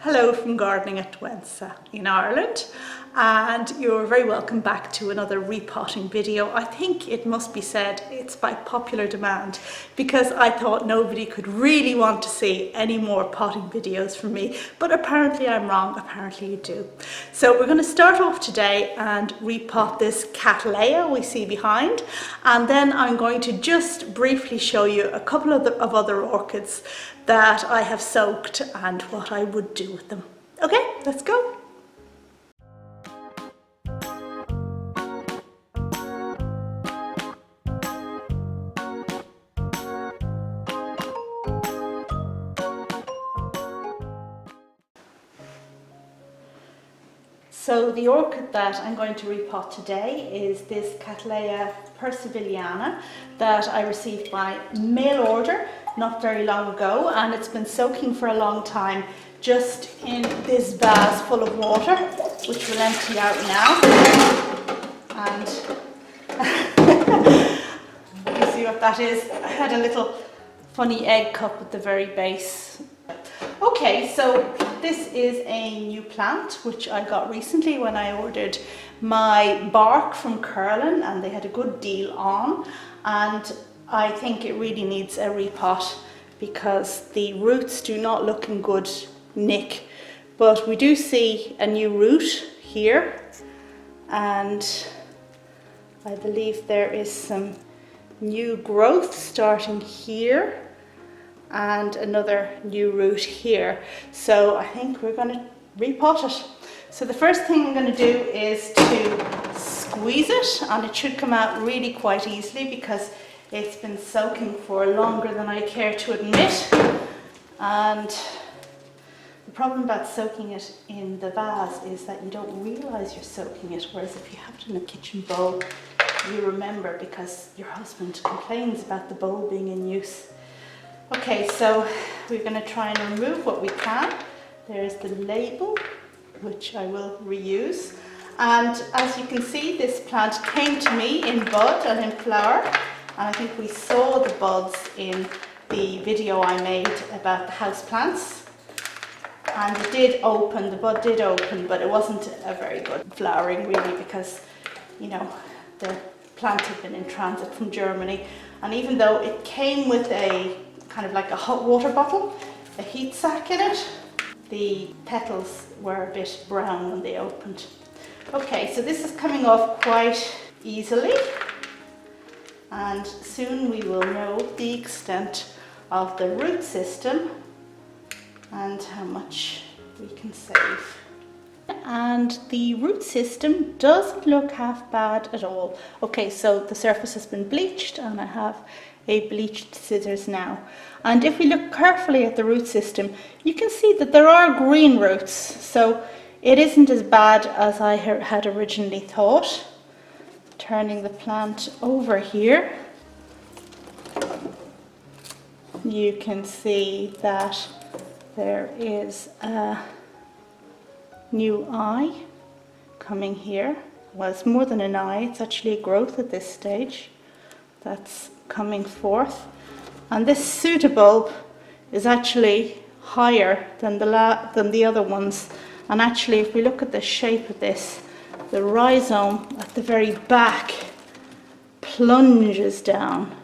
Hello from Gardening at Douentza in Ireland, and you're very welcome back to another repotting video. I think it must be said it's by popular demand because I thought nobody could really want to see any more potting videos from me, but apparently I'm wrong, apparently you do. So we're going to start off today and repot this Cattleya we see behind, and then I'm going to just briefly show you a couple of other orchids that I have soaked and what I would do with them. Okay, let's go. So the orchid that I'm going to repot today is this Cattleya percivaliana that I received by mail order not very long ago, and it's been soaking for a long time just in this vase full of water, which will empty out now. And you see what that is? I had a little funny egg cup at the very base. Okay, so this is a new plant which I got recently when I ordered my bark from Curlin, and they had a good deal on, and I think it really needs a repot because the roots do not look in good nick. But we do see a new root here, and I believe there is some new growth starting here and another new root here. So I think we're going to repot it. So the first thing I'm going to do is to squeeze it, and it should come out really quite easily because it's been soaking for longer than I care to admit. And the problem about soaking it in the vase is that you don't realise you're soaking it, whereas if you have it in a kitchen bowl, you remember because your husband complains about the bowl being in use. Okay, so we're going to try and remove what we can. There's the label, which I will reuse. And as you can see, this plant came to me in bud and in flower. And I think we saw the buds in the video I made about the house plants. And it did open, the bud did open, but it wasn't a very good flowering really because, you know, the plant had been in transit from Germany. And even though it came with a kind of like a hot water bottle, a heat sac in it, the petals were a bit brown when they opened. Okay, so this is coming off quite easily, and soon we will know the extent of the root system and how much we can save. And the root system doesn't look half bad at all. Okay, so the surface has been bleached and I have a bleached scissors now. And if we look carefully at the root system, you can see that there are green roots. So it isn't as bad as I had originally thought. Turning the plant over here, you can see that there is a new eye coming here. Well, it's more than an eye, it's actually a growth at this stage that's coming forth. And this pseudobulb is actually higher than the other ones. And actually, if we look at the shape of this, the rhizome at the very back plunges down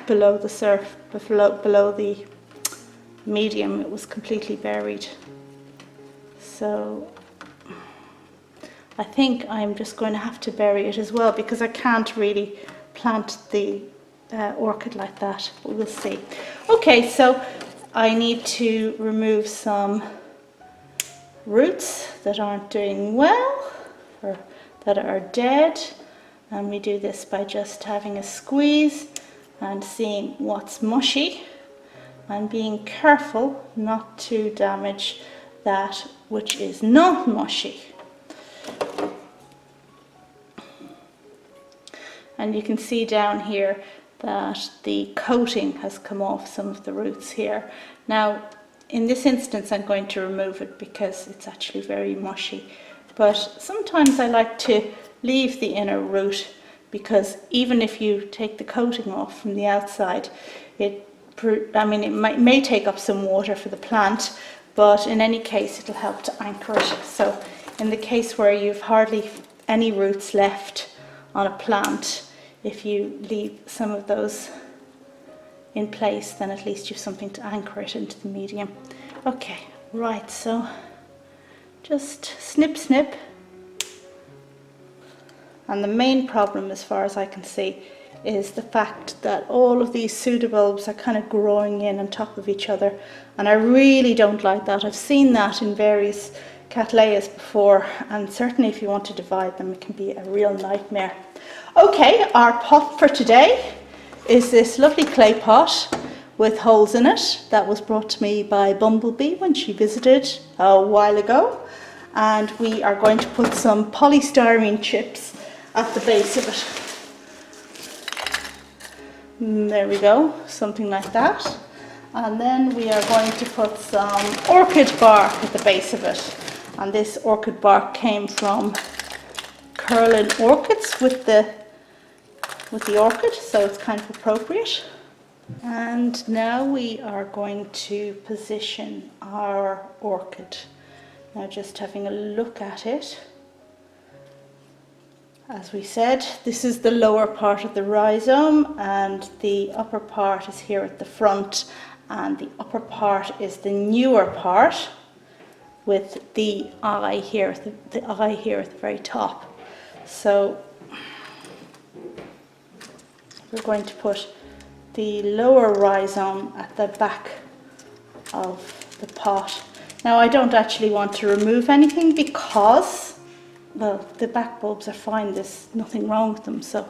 below the surface, below the medium. It was completely buried. So I think I'm just going to have to bury it as well because I can't really plant the orchid like that, but we'll see. Okay, so I need to remove some roots that aren't doing well or that are dead, and we do this by just having a squeeze and seeing what's mushy and being careful not to damage that which is not mushy. And you can see down here that the coating has come off some of the roots here. Now, in this instance, I'm going to remove it because it's actually very mushy. But sometimes I like to leave the inner root because even if you take the coating off from the outside, it may take up some water for the plant, but in any case it'll help to anchor it. So in the case where you've hardly any roots left on a plant, if you leave some of those in place, then at least you've something to anchor it into the medium. Okay, right, so just snip snip. And the main problem, as far as I can see, is the fact that all of these pseudobulbs are kind of growing in on top of each other, and I really don't like that. I've seen that in various Cattleyas before, and certainly if you want to divide them, it can be a real nightmare. Okay, our pot for today is this lovely clay pot with holes in it that was brought to me by Bumblebee when she visited a while ago, and we are going to put some polystyrene chips at the base of it. There we go, something like that. And then we are going to put some orchid bark at the base of it. And this orchid bark came from Curlin Orchids with the orchid, so it's kind of appropriate. And now we are going to position our orchid. Now just having a look at it. As we said, this is the lower part of the rhizome, and the upper part is here at the front, and the upper part is the newer part with the eye here, the eye here at the very top. So we're going to put the lower rhizome at the back of the pot. Now I don't actually want to remove anything because, well, the back bulbs are fine, there's nothing wrong with them, so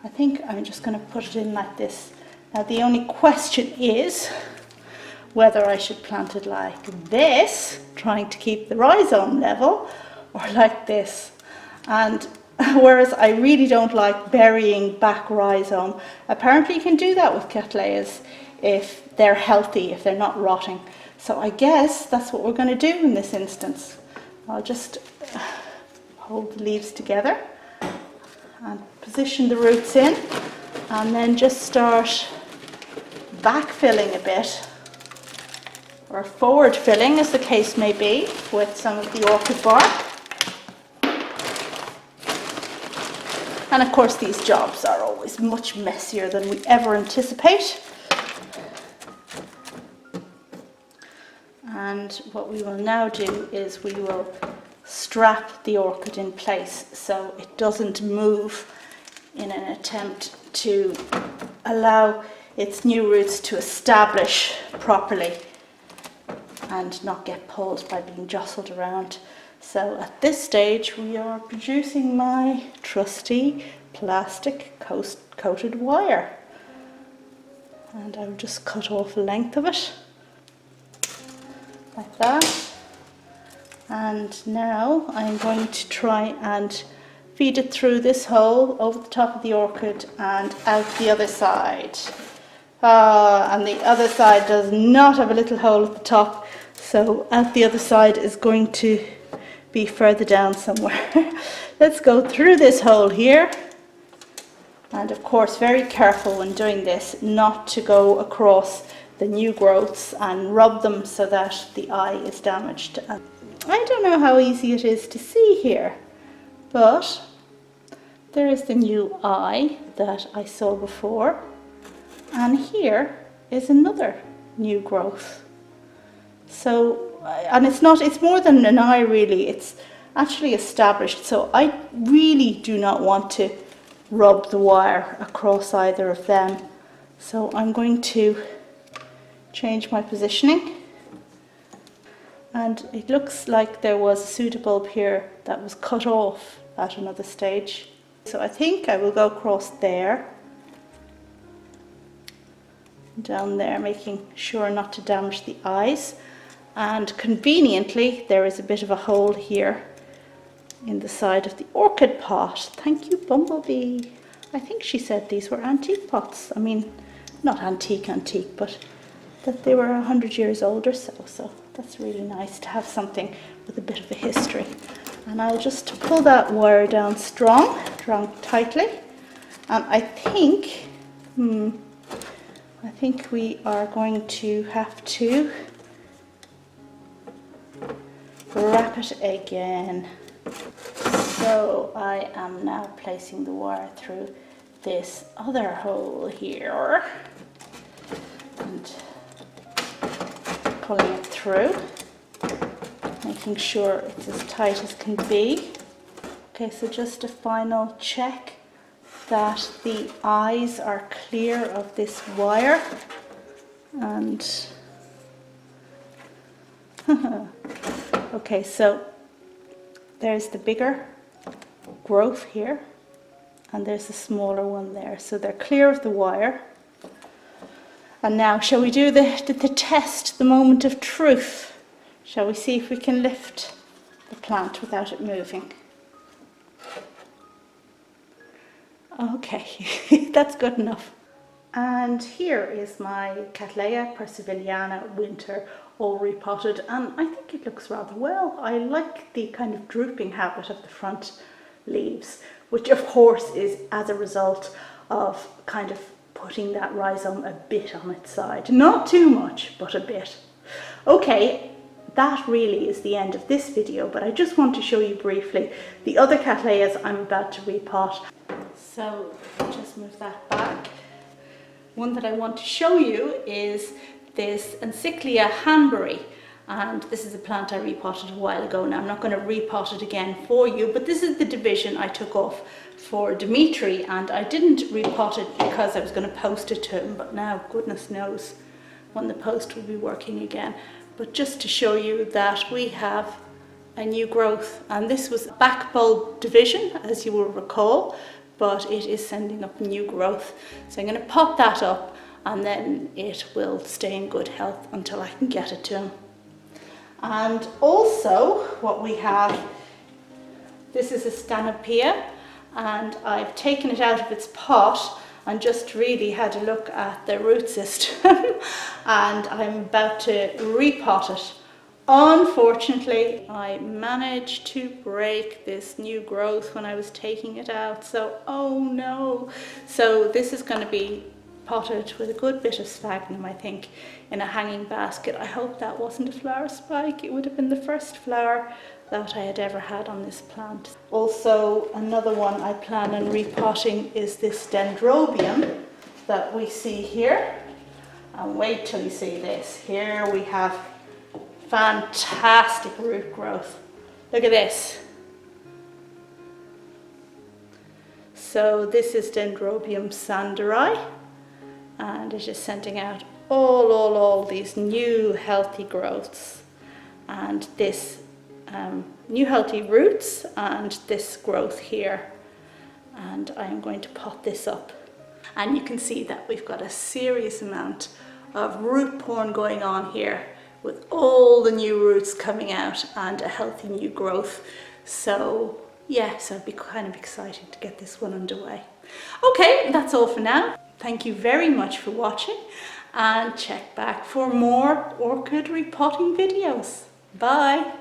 I think I'm just going to put it in like this. Now the only question is whether I should plant it like this, trying to keep the rhizome level, or like this. And whereas I really don't like burying back rhizome, apparently you can do that with Cattleyas if they're healthy, if they're not rotting. So I guess that's what we're going to do in this instance. I'll just hold the leaves together and position the roots in, and then just start backfilling a bit, or forward filling as the case may be, with some of the orchid bark. And of course these jobs are always much messier than we ever anticipate. And what we will now do is we will strap the orchid in place so it doesn't move, in an attempt to allow its new roots to establish properly and not get pulled by being jostled around. So at this stage we are producing my trusty plastic coated wire, and I will just cut off a length of it like that. And now I'm going to try and feed it through this hole over the top of the orchid and out the other side. And the other side does not have a little hole at the top, so out the other side is going to be further down somewhere. Let's go through this hole here, and of course very careful when doing this not to go across the new growths and rub them so that the eye is damaged. I don't know how easy it is to see here, but there is the new eye that I saw before, and here is another new growth. So, and it's more than an eye really, it's actually established. So I really do not want to rub the wire across either of them. So I'm going to change my positioning. And it looks like there was a pseudobulb here that was cut off at another stage. So I think I will go across there, down there, making sure not to damage the eyes. And conveniently, there is a bit of a hole here in the side of the orchid pot. Thank you, Bumblebee. I think she said these were antique pots. I mean, not antique, but that they were 100 years old or so. So that's really nice to have something with a bit of a history. And I'll just pull that wire down strong tightly. And I think we are going to have to wrap it again. So I am now placing the wire through this other hole here and pulling it through, making sure it's as tight as can be. Okay, so just a final check that the eyes are clear of this wire, and okay, so there's the bigger growth here and there's the smaller one there, so they're clear of the wire. And now shall we do the test, the moment of truth? Shall we see if we can lift the plant without it moving? Okay, that's good enough. And here is my Cattleya percivaliana winter, all repotted, and I think it looks rather well. I like the kind of drooping habit of the front leaves, which of course is as a result of kind of putting that rhizome a bit on its side. Not too much, but a bit. Okay, that really is the end of this video, but I just want to show you briefly the other Cattleyas I'm about to repot. So just move that back. One that I want to show you is this Encyclia Hanbury, and this is a plant I repotted a while ago. Now I'm not going to repot it again for you, but this is the division I took off for Dimitri, and I didn't repot it because I was going to post it to him, but now goodness knows when the post will be working again. But just to show you that we have a new growth, and this was back bulb division, as you will recall, but it is sending up new growth. So I'm going to pop that up, and then it will stay in good health until I can get it to him. And also what we have, this is a Stanopia, and I've taken it out of its pot and just really had a look at the root system and I'm about to repot it. Unfortunately, I managed to break this new growth when I was taking it out, so oh no. So this is going to be potted with a good bit of sphagnum, I think, in a hanging basket. I hope that wasn't a flower spike. It would have been the first flower that I had ever had on this plant. Also, another one I plan on repotting is this dendrobium that we see here. And wait till you see this. Here we have fantastic root growth. Look at this. So this is Dendrobium sanderi, and it is sending out all these new healthy growths, and this new healthy roots and this growth here. And I am going to pot this up, and you can see that we've got a serious amount of root porn going on here, with all the new roots coming out and a healthy new growth. So yeah, so it'd be kind of exciting to get this one underway. Okay, that's all for now. Thank you very much for watching, and check back for more orchid repotting videos. Bye.